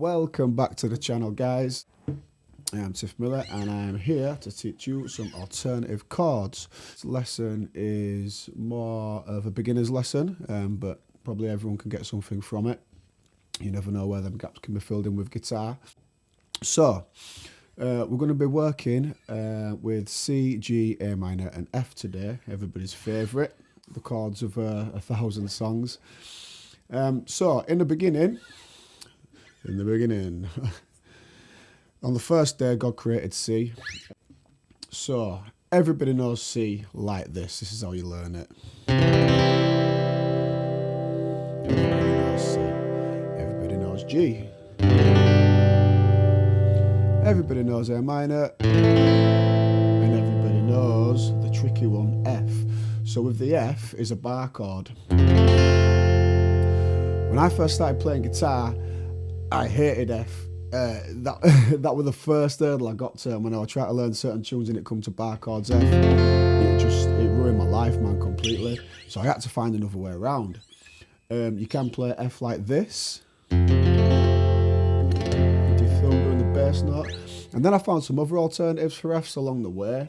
Welcome back to the channel, guys. I am Tiff Miller and I am here to teach you some alternative chords. This lesson is more of a beginner's lesson, but probably everyone can get something from it. You never know where them gaps can be filled in with guitar. So, we're going to be working with C, G, A minor and F today, everybody's favourite, the chords of 1,000 songs. So, in the beginning, on the first day, God created C. So, everybody knows C like this. This is how you learn it. Everybody knows C. Everybody knows G. Everybody knows A minor. And everybody knows the tricky one, F. So with the F is a bar chord. When I first started playing guitar, I hated F. That was the first hurdle I got to when I tried to learn certain tunes and it come to bar chords F. It ruined my life, man, completely. So I had to find another way around. You can play F like this. With your thumb doing the bass note. And then I found some other alternatives for Fs along the way.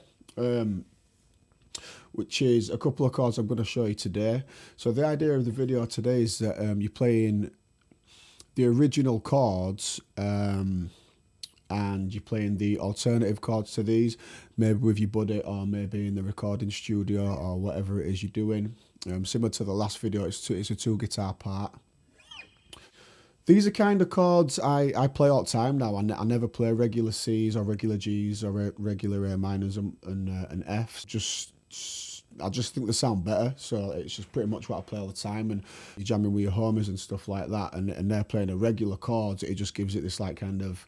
Which is a couple of chords I'm going to show you today. So the idea of the video today is that you're playing the original chords and you're playing the alternative chords to these, maybe with your buddy or maybe in the recording studio or whatever it is you're doing. Similar to the last video, it's a two guitar part. These are kind of chords I play all the time now. I never play regular C's or regular G's or regular A minors and F's. I just think they sound better, so it's just pretty much what I play all the time. And you're jamming with your homies and stuff like that, and they're playing a regular chords. It just gives it this like kind of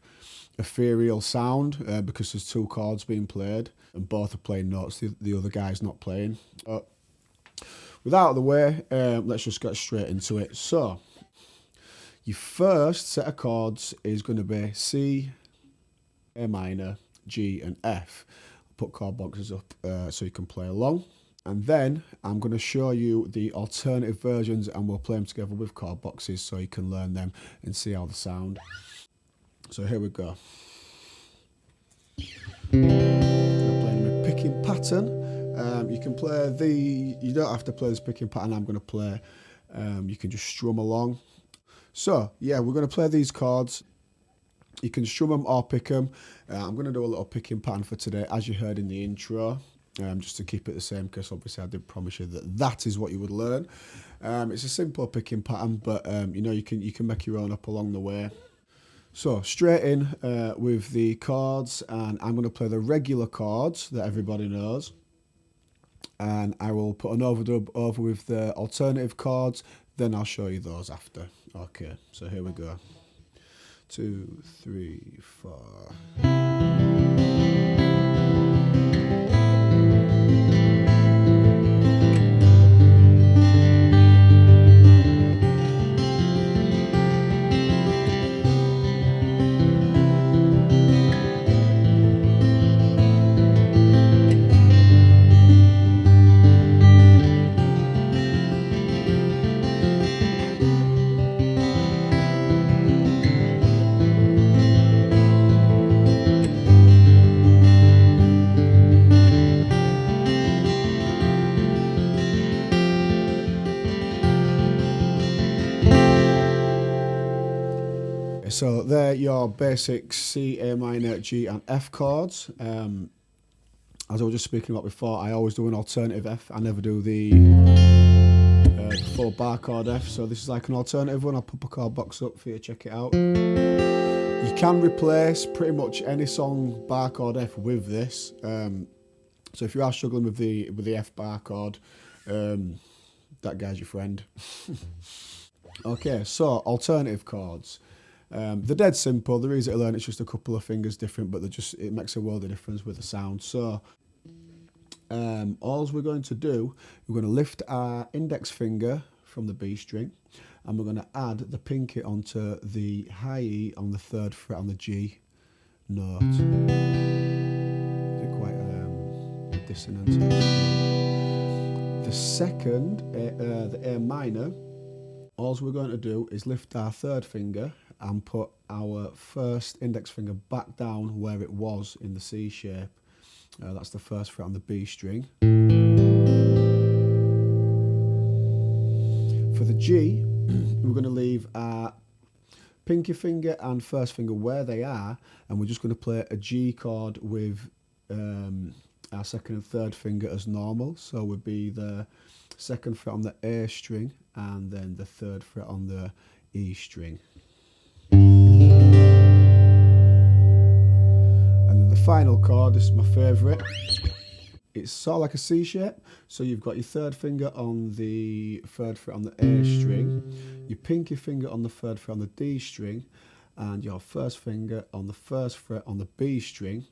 ethereal sound because there's two chords being played and both are playing notes the other guy's not playing. With that out of the way, let's just get straight into it. So, your first set of chords is going to be C, A minor, G and F. I'll put chord boxes up so you can play along. And then I'm going to show you the alternative versions and we'll play them together with chord boxes so you can learn them and see how they sound. So here we go. I'm playing with picking pattern. You can play you don't have to play this picking pattern I'm going to play. You can just strum along. So yeah, we're going to play these chords. You can strum them or pick them. I'm going to do a little picking pattern for today, as you heard in the intro. Just to keep it the same, because obviously I did promise you that is what you would learn. It's a simple picking pattern, but you know, you can make your own up along the way. So straight in with the chords, and I'm going to play the regular chords that everybody knows, and I will put an overdub over with the alternative chords. Then I'll show you those after. Okay, so here we go. 2, 3, 4. So they're your basic C, A minor, G and F chords. As I was just speaking about before, I always do an alternative F. I never do the full bar chord F. So this is like an alternative one. I'll put a chord box up for you to check it out. You can replace pretty much any song bar chord F with this. So if you are struggling with the F bar chord, that guy's your friend. Okay, so alternative chords. They're dead simple. They're easy to learn. It's just a couple of fingers different, but it makes a world of difference with the sound. So all we're going to do, we're going to lift our index finger from the B string, and we're going to add the pinky onto the high E on the 3rd fret on the G note. It's quite dissonant. The second, the A minor, all we're going to do is lift our 3rd finger and put our first index finger back down where it was in the C shape. That's the first fret on the B string. For the G, we're going to leave our pinky finger and first finger where they are, and we're just going to play a G chord with our second and third finger as normal. So it would be the second fret on the A string and then the third fret on the E string. And then the final chord, this is my favourite. It's sort of like a C shape, so you've got your third finger on the third fret on the A string, your pinky finger on the third fret on the D string, and your first finger on the first fret on the B string,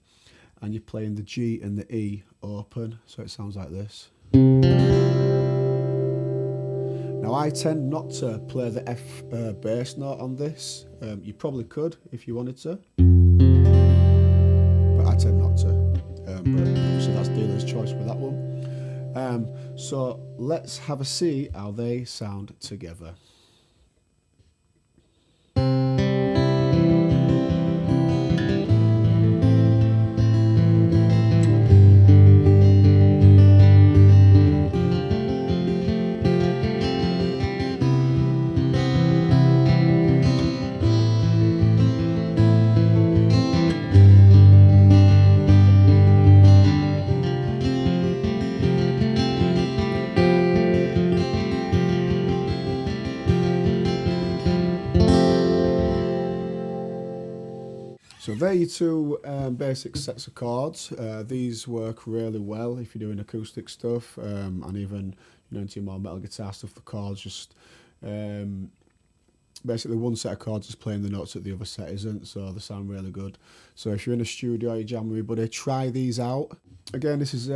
and you're playing the G and the E open, so it sounds like this. Now I tend not to play the F bass note on this. You probably could if you wanted to, but I tend not to. But obviously that's dealer's choice with that one. So let's have a see how they sound together. So there are your two basic sets of chords. These work really well if you're doing acoustic stuff, and even into your more metal guitar stuff. The chords just basically one set of chords is playing the notes that the other set isn't, so they sound really good. So if you're in a studio, you jam with everybody, try these out. Again, this is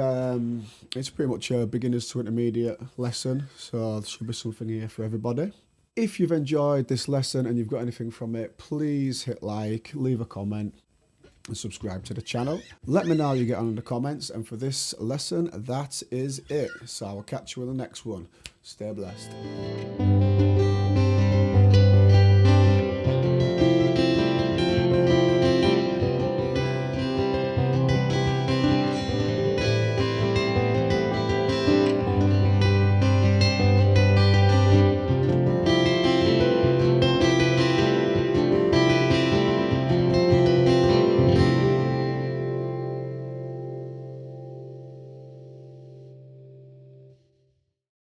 it's pretty much a beginners to intermediate lesson, so there should be something here for everybody. If you've enjoyed this lesson and you've got anything from it, please hit like, leave a comment and subscribe to the channel. Let me know how you get on in the comments, and for this lesson, that is it. So I will catch you in the next one. Stay blessed.